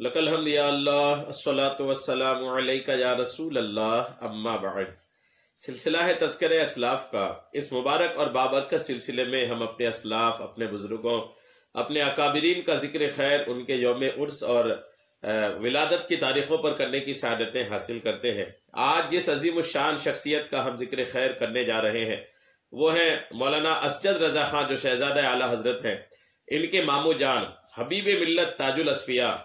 لک الحمد یا اللہ الصلاۃ والسلام علیک یا رسول اللہ اما بعد۔ سلسلہ ہے تذکرہ اسلاف کا۔ اس مبارک اور بابرکت سلسلے میں ہم اپنے اسلاف، اپنے بزرگوں، اپنے اکابرین کا ذکر خیر، ان کے یوم عرس اور ولادت کی تاریخوں پر کرنے کی سعادتیں حاصل کرتے ہیں۔ آج جس عظیم الشان شخصیت کا ہم ذکر خیر کرنے جا رہے ہیں وہ ہیں مولانا اسجد رضا خان، جو شہزادہ اعلیٰ حضرت ہیں۔ ان کے مامو جان حبیب ملت تاج الاصفیاء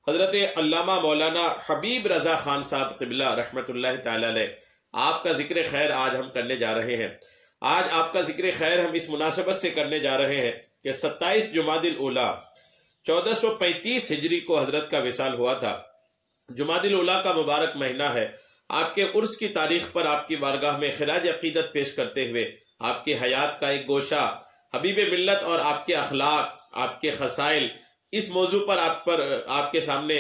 حضرت علامہ مولانا حبیب رضا خان صاحب قبلہ رحمت اللہ تعالی علیہ، آپ کا ذکر خیر آج ہم کرنے جا رہے ہیں۔ آج آپ کا ذکر خیر ہم اس مناسبت سے کرنے جا رہے ہیں کہ 27 جمادی الاولیٰ 1435 ہجری کو حضرت کا وصال ہوا تھا۔ جمادی الاولیٰ کا مبارک مہینہ ہے۔ آپ کے عرس کی تاریخ پر آپ کی بارگاہ میں خراج عقیدت پیش کرتے ہوئے آپ کی حیات کا ایک گوشہ حبیب ملت اور آپ کے اخلاق، آپ کے خصائل، اس موضوع پر آپ کے سامنے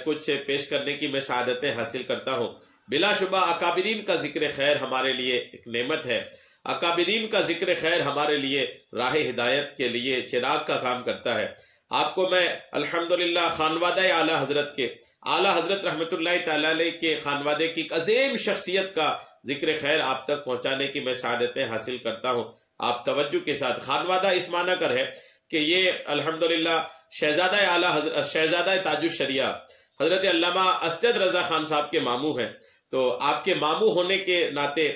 کچھ پیش کرنے کی میں سعادتیں حاصل کرتا ہوں۔ بلا شبہ اکابرین کا ذکر خیر ہمارے لیے ایک نعمت ہے۔ اکابرین کا ذکر خیر ہمارے لیے راہ ہدایت کے لیے چراغ کا کام کرتا ہے۔ آپ کو میں الحمدللہ خانوادہ اعلیٰ حضرت کے، اعلیٰ حضرت رحمت اللہ تعالی علیہ کے خانوادے کی ایک عظیم شخصیت کا ذکر خیر آپ تک پہنچانے کی میں سعادتیں حاصل کرتا ہوں۔ آپ توجہ کے ساتھ، خانوادہ اس معنی کر ہے کہ یہ الحمدللہ شہزادہ اعلیٰ حضرت، شہزادہ تاج الشریعہ حضرت علامہ اسجد رضا خان صاحب کے ماموں ہیں۔ تو آپ کے ماموں ہونے کے ناطے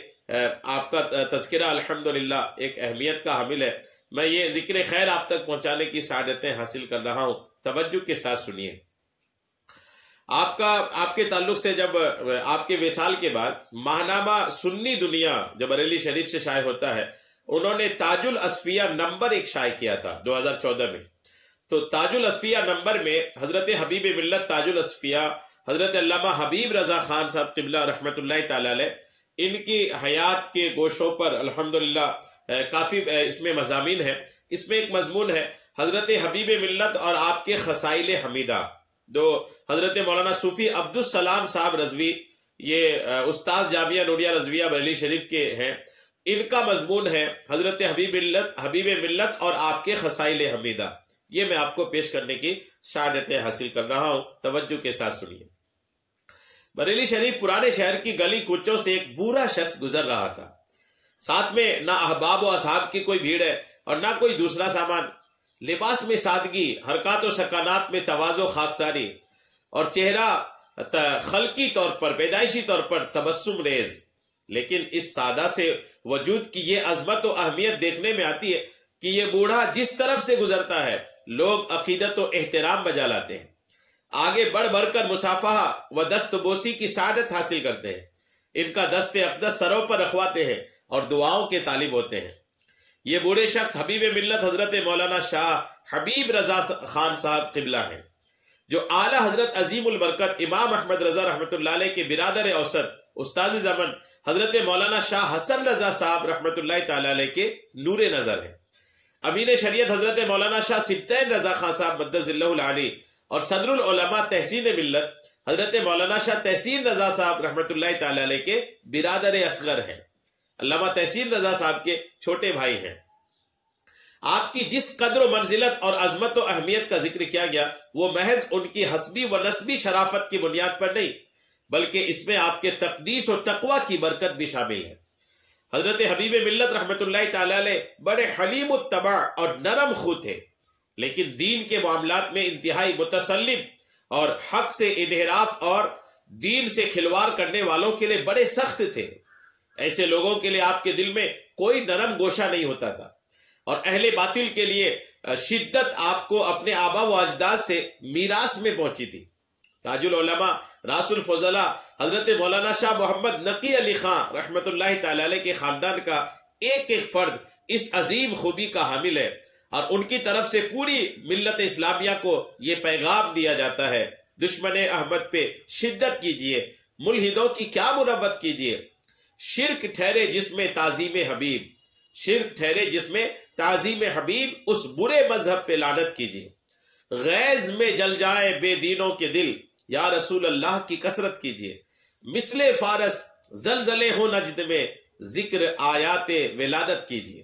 آپ کا تذکرہ الحمدللہ ایک اہمیت کا حامل ہے۔ میں یہ ذکر خیر آپ تک پہنچانے کی سعادتیں حاصل کر رہا ہوں۔ توجہ کے ساتھ سنیے۔ آپ کے تعلق سے جب آپ کے وصال کے بعد ماہنامہ سنی دنیا جو بریلی شریف سے شائع ہوتا ہے، انہوں نے تاج الاصفیاء نمبر 1 شائع کیا تھا 2014 میں۔ تو تاج الاصفیاء نمبر میں حضرت حبیب ملت تاج الاصفیاء حضرت علامہ حبیب رضا خان صاحب قبلہ رحمت اللہ تعالی علیہ، ان کی حیات کے گوشوں پر الحمدللہ کافی اس میں مضامین ہیں۔ اس میں ایک مضمون ہے حضرت حبیب ملت اور آپ کے خصائل حمیدہ، جو حضرت مولانا صوفی عبدالسلام صاحب رضوی، یہ استاذ جامعہ نوریہ رضویہ بریلی شریف کے ہیں، ان کا مضمون ہے حضرت حبیب ملت اور آپ کے خصائل حمیدہ۔ یہ میں آپ کو پیش کرنے کی سعادتیں حاصل کر رہا ہوں۔ توجہ کے ساتھ سنیے۔ بریلی شریف پرانے شہر کی گلی کوچوں سے ایک بوڑھا شخص گزر رہا تھا۔ ساتھ میں نہ احباب و اصحاب کی کوئی بھیڑ ہے اور نہ کوئی دوسرا سامان۔ لباس میں سادگی، حرکات و سکانات میں تواضع و خاکساری، اور چہرہ خلقی طور پر، پیدائشی طور پر تبسم ریز۔ لیکن اس سادہ سے وجود کی یہ عظمت و اہمیت دیکھنے میں آتی ہے کہ یہ بوڑھا جس طرف سے گزرتا ہے لوگ عقیدت و احترام بجا لاتے ہیں، آگے بڑھ بڑھ کر مصافحہ و دست بوسی کی سعادت حاصل کرتے ہیں، ان کا دست اقدس سروں پر رکھواتے ہیں اور دعاؤں کے طالب ہوتے ہیں۔ یہ بوڑھے شخص حبیب ملت حضرت مولانا شاہ حبیب رضا خان صاحب قبلہ ہیں، جو اعلیٰ حضرت عظیم البرکت امام احمد رضا رحمت اللہ علیہ کے برادر اوسط استاذ زمن حضرت مولانا شاہ حسن رضا صاحب رحمت اللہ تعالی علیہ کے نور نظر ہیں۔ امین شریعت حضرت مولانا شاہ سبطین رضا خان صاحب مدد اللہ العالی اور صدر العلماء تحسین ملت حضرت مولانا شاہ تحسین رضا صاحب رحمت اللہ تعالی علیہ کے برادر اصغر ہیں، علامہ تحسین رضا صاحب کے چھوٹے بھائی ہیں۔ آپ کی جس قدر و منزلت اور عظمت و اہمیت کا ذکر کیا گیا وہ محض ان کی حسبی و نسبی شرافت کی بنیاد پر نہیں، بلکہ اس میں آپ کے تقدیس و تقوی کی برکت بھی شامل ہے۔ حضرت حبیب ملت رحمت اللہ تعالی علیہ بڑے حلیم الطبع اور نرم خو تھے، لیکن دین کے معاملات میں انتہائی متسلم اور حق سے انحراف اور دین سے کھلواڑ کرنے والوں کے لیے بڑے سخت تھے۔ ایسے لوگوں کے لیے آپ کے دل میں کوئی نرم گوشہ نہیں ہوتا تھا، اور اہل باطل کے لیے شدت آپ کو اپنے آبا و اجداد سے میراث میں پہنچی تھی۔ تاج العلماء راس الفضلاء حضرت مولانا شاہ محمد نقی علی خان رحمت اللہ تعالی علیہ کے خاندان کا ایک ایک فرد اس عظیم خوبی کا حامل ہے، اور ان کی طرف سے پوری ملت اسلامیہ کو یہ پیغام دیا جاتا ہے: دشمن احمد پہ شدت کیجئے، ملحدوں کی کیا مربت کیجئے، شرک ٹھہرے جس میں تعظیم حبیب، شرک ٹھہرے جس میں تعظیم حبیب، اس برے مذہب پہ لعنت کیجئے، غیظ میں جل جائیں بے دینوں کے دل، یا رسول اللہ کی کثرت کیجئے، مثل فارس زلزلے ہو نجد میں، ذکر آیات ولادت کیجئے۔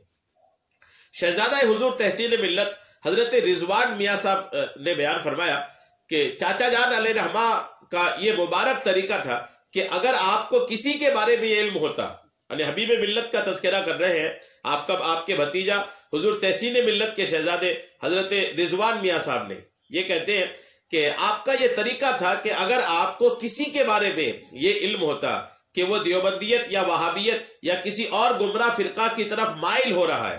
شہزادہ حضور تحسین ملت حضرت رضوان میاں صاحب نے بیان فرمایا کہ چاچا جان علیہ رحمہ کا یہ مبارک طریقہ تھا کہ اگر آپ کو کسی کے بارے میں یہ علم ہوتا، یعنی حبیب ملت کا تذکرہ کر رہے ہیں آپ کے بھتیجا حضور تحسین ملت کے شہزادے حضرت رضوان میاں صاحب نے، یہ کہتے ہیں کہ آپ کا یہ طریقہ تھا کہ اگر آپ کو کسی کے بارے میں یہ علم ہوتا کہ وہ دیوبندیت یا وہابیت یا کسی اور گمراہ فرقہ کی طرف مائل ہو رہا ہے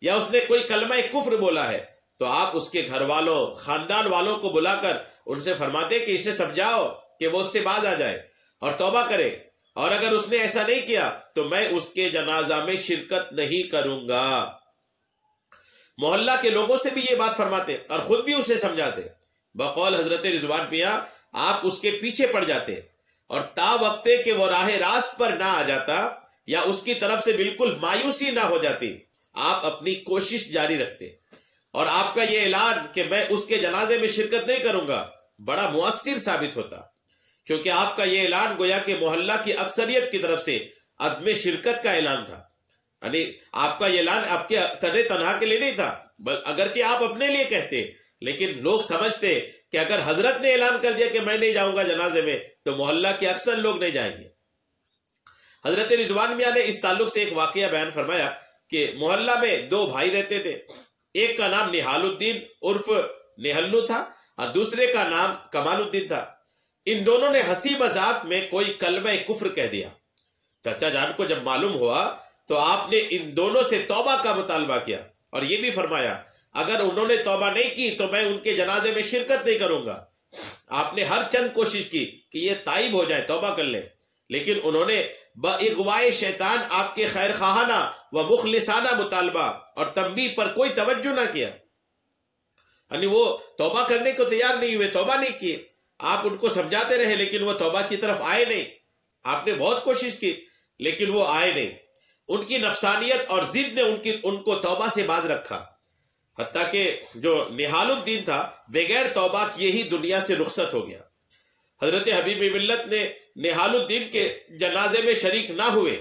یا اس نے کوئی کلمہ کفر بولا ہے، تو آپ اس کے گھر والوں خاندان والوں کو بلا کر ان سے فرماتے کہ اسے سمجھاؤ کہ وہ اس سے باز آ جائے اور توبہ کرے، اور اگر اس نے ایسا نہیں کیا تو میں اس کے جنازہ میں شرکت نہیں کروں گا۔ محلہ کے لوگوں سے بھی یہ بات فرماتے اور خود بھی اسے سمجھاتے۔ بقول حضرت رضوان میاں آپ اس کے پیچھے پڑ جاتے اور تا وقتے کہ وہ راہ راست پر نہ آ جاتا یا اس کی طرف سے بالکل مایوسی نہ ہو جاتی، آپ اپنی کوشش جاری رکھتے، اور آپ کا یہ اعلان کہ میں اس کے جنازے میں شرکت نہیں کروں گا بڑا مؤثر ثابت ہوتا، کیونکہ آپ کا یہ اعلان گویا کہ محلہ کی اکثریت کی طرف سے عدم شرکت کا اعلان تھا۔ یعنی آپ کا یہ اعلان آپ کے تنہا کے لیے نہیں تھا، اگرچہ آپ اپنے لیے کہتے، لیکن لوگ سمجھتے کہ اگر حضرت نے اعلان کر دیا کہ میں نہیں جاؤں گا جنازے میں تو محلہ کے اکثر لوگ نہیں جائیں گے۔ حضرت رضوان میاں نے اس تعلق سے ایک واقعہ بیان فرمایا کہ محلہ میں دو بھائی رہتے تھے، ایک کا نام نہال الدین عرف نہلو تھا اور دوسرے کا نام کمال الدین تھا۔ ان دونوں نے ہنسی مذاق میں کوئی کلمہ کفر کہہ دیا۔ چچا جان کو جب معلوم ہوا تو آپ نے ان دونوں سے توبہ کا مطالبہ کیا اور یہ بھی فرمایا اگر انہوں نے توبہ نہیں کی تو میں ان کے جنازے میں شرکت نہیں کروں گا۔ آپ نے ہر چند کوشش کی کہ یہ تائب ہو جائے، توبہ کر لیں، لیکن انہوں نے باغوائے شیطان آپ کے خیر خواہانہ و مخلصانہ مطالبہ اور تنبیہ پر کوئی توجہ نہ کیا، یعنی وہ توبہ کرنے کو تیار نہیں ہوئے، توبہ نہیں کیے۔ آپ ان کو سمجھاتے رہے لیکن وہ توبہ کی طرف آئے نہیں۔ آپ نے بہت کوشش کی لیکن وہ آئے نہیں۔ ان کی نفسانیت اور ضد نے ان کو توبہ سے باز رکھا، حتیٰ کہ جو نہال الدین تھا بغیر توبہ کیے ہی دنیا سے رخصت ہو گیا۔ حضرت حبیب ملت نے نہال الدین کے جنازے میں شریک نہ ہوئے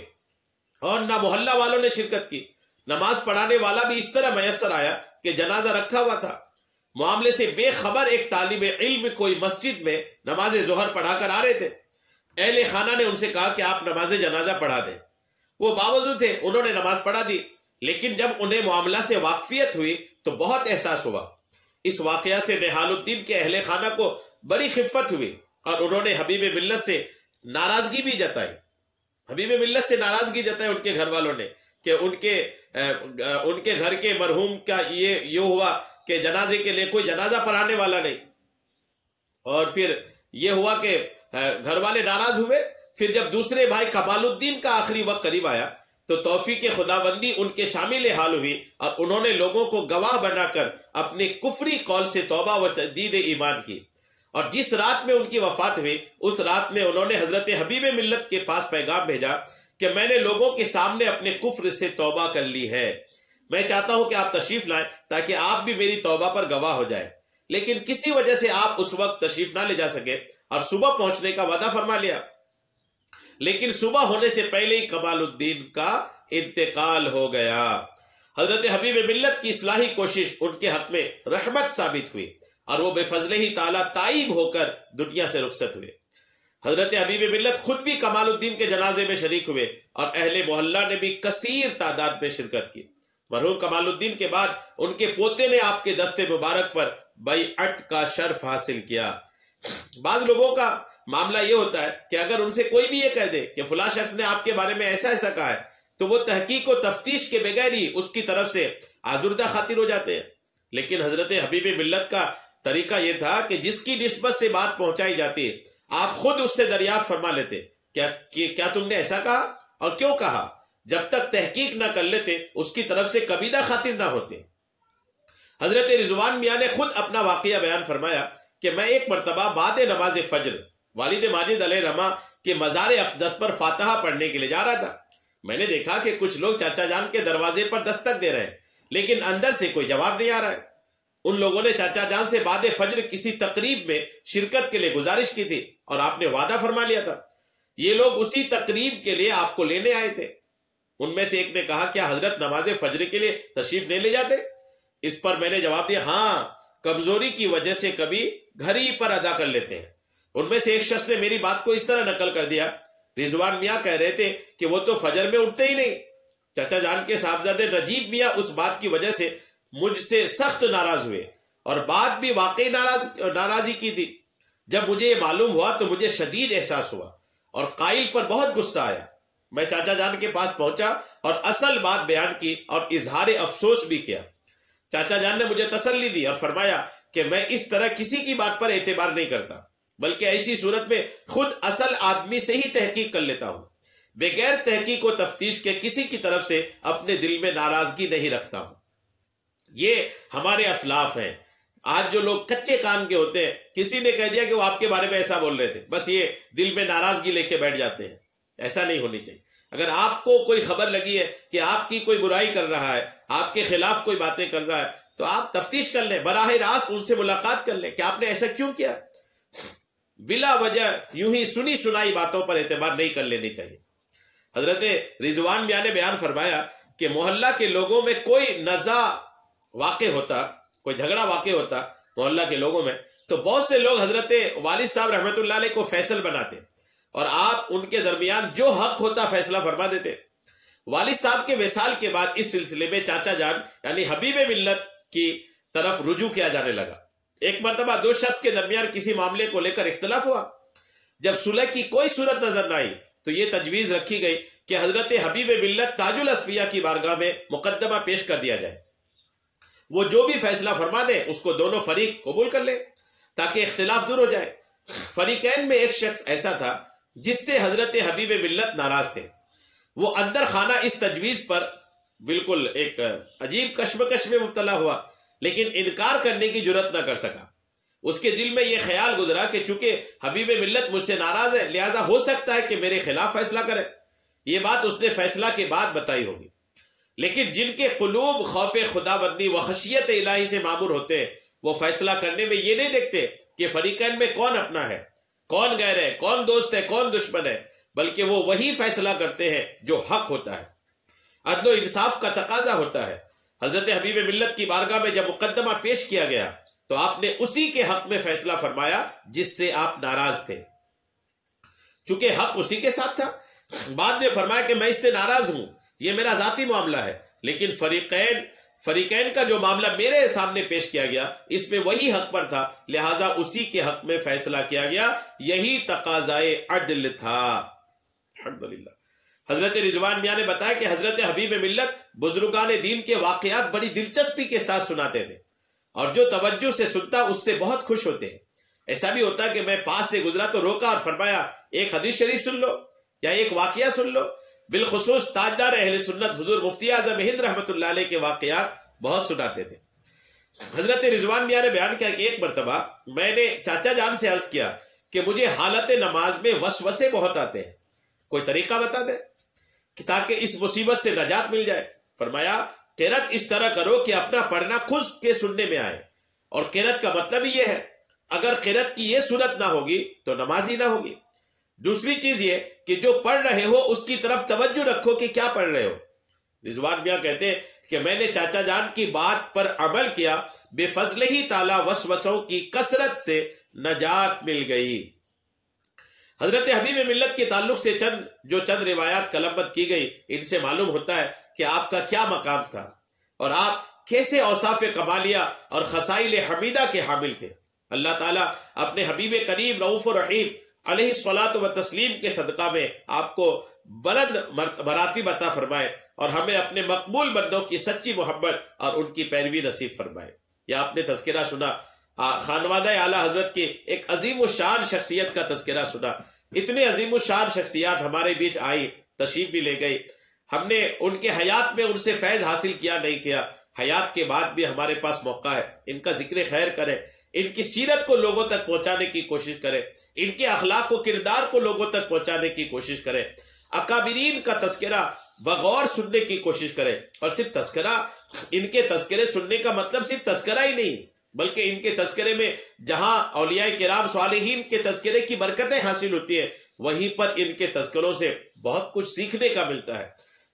اور نہ محلہ والوں نے شرکت کی۔ نماز پڑھانے والا بھی اس طرح میسر آیا کہ جنازہ رکھا ہوا تھا۔ معاملے سے بے خبر ایک طالب علم کوئی مسجد میں نماز ظہر پڑھا کر آ رہے تھے۔ اہل خانہ نے ان سے کہا کہ آپ نماز جنازہ پڑھا دیں۔ وہ باوضو تھے، انہوں نے نماز پڑھا دی، لیکن جب انہیں معاملہ سے واقفیت ہوئی تو بہت احساس ہوا۔ اس واقعہ سے نہال الدین کے اہل خانہ کو بڑی خفت ہوئی اور انہوں نے حبیب ملت سے ناراضگی بھی جتائی۔ حبیب ملت سے ناراضگی جتائی ان کے گھر والوں نے کہ ان کے گھر کے مرحوم کا یہ ہوا کہ جنازے کے لیے کوئی جنازہ پڑھانے والا نہیں، اور پھر یہ ہوا کہ گھر والے ناراض ہوئے۔ پھر جب دوسرے بھائی کمال الدین کا آخری وقت قریب آیا تو توفیق خداوندی ان کے شامل حال ہوئی اور انہوں نے لوگوں کو گواہ بنا کر اپنے کفری قول سے توبہ و تجدید ایمان کی، اور جس رات میں ان کی وفات ہوئی اس رات میں انہوں نے حضرت حبیب ملت کے پاس پیغام بھیجا کہ میں نے لوگوں کے سامنے اپنے کفر سے توبہ کر لی ہے، میں چاہتا ہوں کہ آپ تشریف لائیں تاکہ آپ بھی میری توبہ پر گواہ ہو جائیں۔ لیکن کسی وجہ سے آپ اس وقت تشریف نہ لے جا سکے اور صبح پہنچنے کا وعدہ فرما لیا، لیکن صبح ہونے سے پہلے ہی کمال الدین کا انتقال ہو گیا۔ حضرت حبیب ملت کی اصلاحی کوشش ان کے حق میں رحمت ثابت ہوئی اور وہ بے فضل ہی تعالیٰ تائب ہو کر دنیا سے رخصت ہوئے۔ حضرت حبیب ملت خود بھی کمال الدین کے جنازے میں شریک ہوئے اور اہل محلہ نے بھی کثیر تعداد میں شرکت کی۔ مرحوم کمال الدین کے بعد ان کے پوتے نے آپ کے دست مبارک پر بیعت کا شرف حاصل کیا۔ بعض لوگوں کا معاملہ یہ ہوتا ہے کہ اگر ان سے کوئی بھی یہ کہہ دے کہ فلاں شخص نے آپ کے بارے میں ایسا ایسا کہا ہے تو وہ تحقیق و تفتیش کے بغیر ہی اس کی طرف سے آزردہ خاطر ہو جاتے ہیں، لیکن حضرت حبیب ملت کا طریقہ یہ تھا کہ جس کی نسبت سے بات پہنچائی جاتی آپ خود اس سے دریافت فرما لیتے کیا تم نے ایسا کہا اور کیوں کہا۔ جب تک تحقیق نہ کر لیتے اس کی طرف سے کبیدہ خاطر نہ ہوتے۔ حضرت رضوان میاں نے خود اپنا واقعہ بیان فرمایا کہ میں ایک مرتبہ بعد نماز فجر والد ماجد علیہ رحمہ کے مزار اقدس پر فاتحہ پڑھنے کے لیے جا رہا تھا۔ میں نے دیکھا کہ کچھ لوگ چاچا جان کے دروازے پر دستک دے رہے ہیں لیکن اندر سے کوئی جواب نہیں آ رہا ہے۔ ان لوگوں نے چاچا جان سے بعد فجر کسی تقریب میں شرکت کے لیے گزارش کی تھی اور آپ نے وعدہ فرما لیا تھا۔ یہ لوگ اسی تقریب کے لیے آپ کو لینے آئے تھے۔ ان میں سے ایک نے کہا کیا حضرت نماز فجر کے لیے تشریف نہیں لے جاتے؟ اس پر میں نے جواب دیا ہاں، کمزوری کی وجہ سے کبھی گھر ہی پر ادا کر لیتے ہیں۔ ان میں سے ایک شخص نے میری بات کو اس طرح نقل کر دیا، رضوان میاں کہہ رہے تھے کہ وہ تو فجر میں اٹھتے ہی نہیں۔ چچا جان کے صاحبزادے نجیب میاں اس بات کی وجہ سے مجھ سے سخت ناراض ہوئے اور بات بھی واقعی ناراضی کی تھی۔ جب مجھے یہ معلوم ہوا تو مجھے شدید احساس ہوا اور قائل پر بہت غصہ آیا۔ میں چاچا جان کے پاس پہنچا اور اصل بات بیان کی اور اظہار افسوس بھی کیا۔ چاچا جان نے مجھے تسلی دی اور فرمایا کہ میں اس طرح کسی کی بات پر اعتبار نہیں کرتا، بلکہ ایسی صورت میں خود اصل آدمی سے ہی تحقیق کر لیتا ہوں، بغیر تحقیق و تفتیش کے کسی کی طرف سے اپنے دل میں ناراضگی نہیں رکھتا ہوں۔ یہ ہمارے اسلاف ہیں۔ آج جو لوگ کچے کان کے ہوتے ہیں، کسی نے کہہ دیا کہ وہ آپ کے بارے میں ایسا بول رہے تھے، بس یہ دل میں ناراضگی لے کے بیٹھ جاتے ہیں۔ ایسا نہیں ہونی چاہیے۔ اگر آپ کو کوئی خبر لگی ہے کہ آپ کی کوئی برائی کر رہا ہے، آپ کے خلاف کوئی باتیں کر رہا ہے، تو آپ تفتیش کر لیں، براہ راست ان سے ملاقات کر لیں کہ آپ نے ایسا کیوں کیا۔ بلا وجہ یوں ہی سنی سنائی باتوں پر اعتبار نہیں کر لینی چاہیے۔ حضرت رضوان میاں نے بیان فرمایا کہ محلہ کے لوگوں میں کوئی نزاع واقع ہوتا، کوئی جھگڑا واقع ہوتا محلہ کے لوگوں میں، تو بہت سے لوگ حضرت والد صاحب رحمۃ اللہ علیہ کو فیصل بناتے اور آپ ان کے درمیان جو حق ہوتا فیصلہ فرما دیتے۔ والد صاحب کے وصال کے بعد اس سلسلے میں چاچا جان یعنی حبیب ملت کی طرف رجوع کیا جانے لگا۔ ایک مرتبہ دو شخص کے درمیان کسی معاملے کو لے کر اختلاف ہوا۔ جب صلح کی کوئی صورت نظر نہ آئی تو یہ تجویز رکھی گئی کہ حضرت حبیب ملت تاج الاصفیاء کی بارگاہ میں مقدمہ پیش کر دیا جائے، وہ جو بھی فیصلہ فرما دے اس کو دونوں فریق قبول کر لیں تاکہ اختلاف دور ہو جائے۔ فریقین میں ایک شخص ایسا تھا جس سے حضرت حبیب ملت ناراض تھے۔ وہ اندر خانہ اس تجویز پر بالکل ایک عجیب کشمکش میں مبتلا ہوا، لیکن انکار کرنے کی جرات نہ کر سکا۔ اس کے دل میں یہ خیال گزرا کہ چونکہ حبیب ملت مجھ سے ناراض ہے، لہٰذا ہو سکتا ہے کہ میرے خلاف فیصلہ کرے۔ یہ بات اس نے فیصلہ کے بعد بتائی ہوگی، لیکن جن کے قلوب خوف خدا بندی و خشیت الہی سے معمور ہوتے ہیں، وہ فیصلہ کرنے میں یہ نہیں دیکھتے کہ فریقین میں کون اپنا ہے، کون غیر ہے، کون دوست ہے، کون دشمن ہے، بلکہ وہ وہی فیصلہ کرتے ہیں جو حق ہوتا ہے، عدل و انصاف کا تقاضا ہوتا ہے۔ حضرت حبیب ملت کی بارگاہ میں جب مقدمہ پیش کیا گیا تو آپ نے اسی کے حق میں فیصلہ فرمایا جس سے آپ ناراض تھے، چونکہ حق اسی کے ساتھ تھا۔ بعد میں فرمایا کہ میں اس سے ناراض ہوں، یہ میرا ذاتی معاملہ ہے، لیکن فریقین کا جو معاملہ میرے سامنے پیش کیا گیا اس میں وہی حق پر تھا، لہٰذا اسی کے حق میں فیصلہ کیا گیا، یہی تقاضائے عدل تھا۔ الحمدللہ۔ حضرت رضوان میاں نے بتایا کہ حضرت حبیب ملت بزرگان دین کے واقعات بڑی دلچسپی کے ساتھ سناتے تھے، اور جو توجہ سے سنتا اس سے بہت خوش ہوتے ہیں۔ ایسا بھی ہوتا کہ میں پاس سے گزرا تو روکا اور فرمایا ایک حدیث شریف سن لو یا ایک واقعہ سن لو۔ بالخصوص تاجدار اہل سنت حضور مفتی اعظم ہند رحمۃ اللہ علیہ کے واقعات بہت سناتے تھے۔ حضرت رضوان میاں نے بیان کیا کہ ایک مرتبہ میں نے چاچا جان سے عرض کیا کہ مجھے حالت نماز میں وسوسے بہت آتے ہیں، کوئی طریقہ بتا دے کہ تاکہ اس مصیبت سے نجات مل جائے۔ فرمایا قرأت اس طرح کرو کہ اپنا پڑھنا خود کے سننے میں آئے، اور قرأت کا مطلب یہ ہے اگر قرأت کی یہ صورت نہ ہوگی تو نماز ہی نہ ہوگی۔ دوسری چیز یہ کہ جو پڑھ رہے ہو اس کی طرف توجہ رکھو کہ کیا پڑھ رہے ہو۔ رضوان میاں کہتے ہیں کہ میں نے چاچا جان کی بات پر عمل کیا، بے فضل ہی تعالی وسوسوں کی کثرت سے نجات مل گئی۔ حضرت حبیب ملت کے تعلق سے چند روایات قلمبند کی گئی، ان سے معلوم ہوتا ہے کہ آپ کا کیا مقام تھا اور آپ کیسے اوصاف کمالیہ اور خصائل حمیدہ کے حامل تھے۔ اللہ تعالیٰ اپنے حبیب کریم رؤوف الرحیم علیہ الصلاۃ والتسلیم کے صدقہ میں آپ کو بلند مراتب عطا فرمائے اور ہمیں اپنے مقبول بندوں کی سچی محبت اور ان کی پیروی نصیب فرمائے۔ یا آپ نے تذکرہ سنا، خانوادہ اعلیٰ حضرت کی ایک عظیم الشان شخصیت کا تذکرہ سنا۔ اتنے عظیم الشان شخصیات ہمارے بیچ آئی، تشریف بھی لے گئی، ہم نے ان کے حیات میں ان سے فیض حاصل کیا نہیں کیا، حیات کے بعد بھی ہمارے پاس موقع ہے، ان کا ذکر خیر کریں، ان کی سیرت کو لوگوں تک پہنچانے کی کوشش کریں، ان کے اخلاق و کردار کو لوگوں تک پہنچانے کی کوشش کریں، اکابرین کا تذکرہ بغور سننے کی کوشش کریں۔ اور صرف تذکرہ، ان کے تذکرے سننے کا مطلب صرف تذکرہ ہی نہیں، بلکہ ان کے تذکرے میں جہاں اولیاء کرام صالحین کے تذکرے کی برکتیں حاصل ہوتی ہیں، وہیں پر ان کے تذکروں سے بہت کچھ سیکھنے کا ملتا ہے،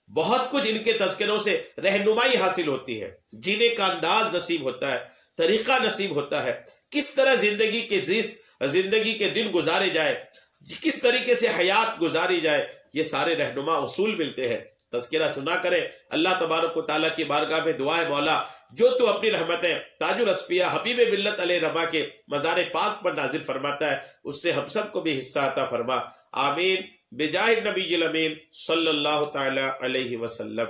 بہت کچھ ان کے تذکروں سے رہنمائی حاصل ہوتی ہے، جینے کا انداز نصیب ہوتا ہے، طریقہ نصیب ہوتا ہے، کس طرح زندگی کے دن گزارے جائے، کس طریقے سے حیات گزاری جائے، یہ سارے رہنما اصول ملتے ہیں۔ تذکرہ سنا کریں۔ اللہ تبارک و تعالیٰ کی بارگاہ میں دعائے مولا جو تو اپنی رحمتیں تاج الاصفیاء حبیب ملت علیہ رما کے مزار پاک پر نازل فرماتا ہے، اس سے ہم سب کو بھی حصہ عطا فرما، آمین بجاہ النبی الامین صلی اللہ تعالی علیہ وسلم۔